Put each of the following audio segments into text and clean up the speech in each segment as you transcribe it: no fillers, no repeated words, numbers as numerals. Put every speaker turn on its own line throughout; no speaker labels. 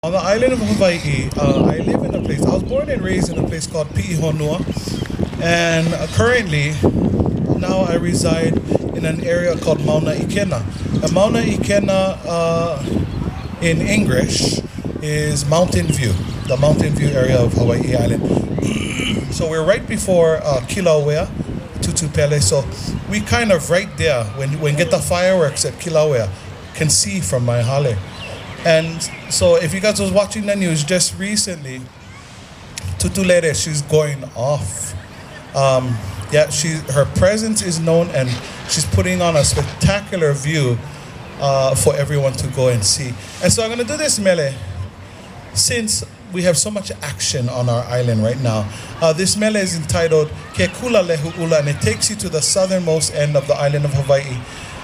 On the island of Hawaii, I live in a place, I was born and raised in a place called Pi'ihonua, and currently, now I reside in an area called Mauna Ikena. And Mauna Ikena in English is Mountain View, the Mountain View area of Hawaii Island. So we're right before Kilauea, Tutupele, so we kind of right there, when get the fireworks at Kilauea, can see from my hale. And so if you guys was watching the news just recently, Tutulere, she's going off. Yeah, her presence is known, and she's putting on a spectacular view for everyone to go and see. And so I'm gonna do this mele, since we have so much action on our island right now. This mele is entitled Ke Kula Lehuʻula, and it takes you to the southernmost end of the island of Hawaii,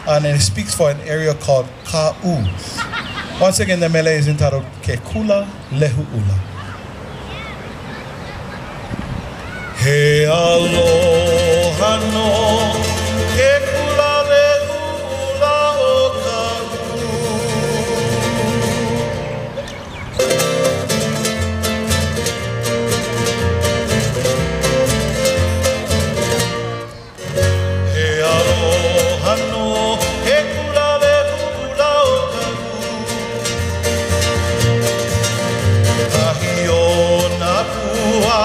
and it speaks for an area called Ka'u. Once again, the mele is entitled Ke Kula Lehuʻula. He aloha no ke kula lehuʻula o Ka'u. He aloha no ke kula lehuʻula o Ka'u. Kahi o nā pua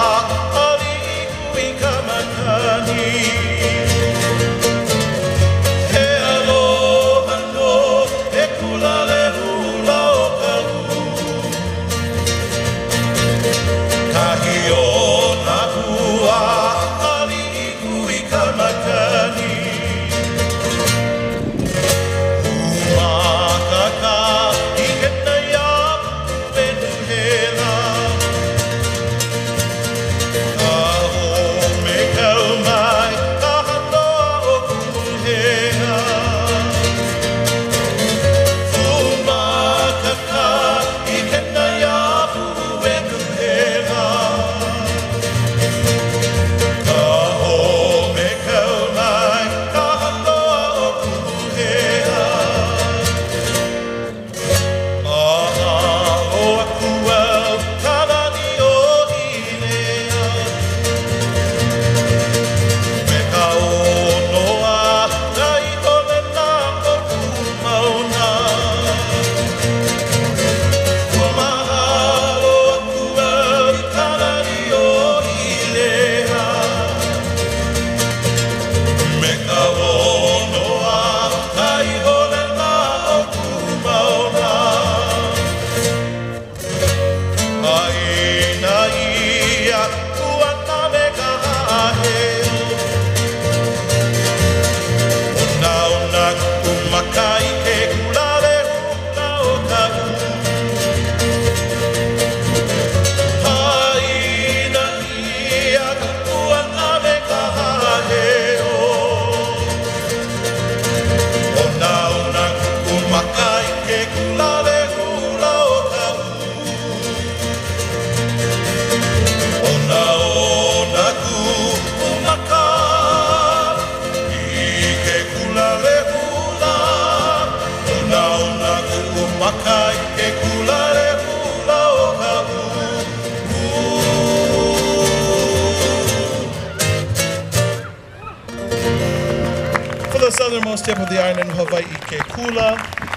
For the southernmost tip of the island of Hawaii, Ke Kula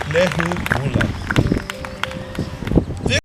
Lehuʻula.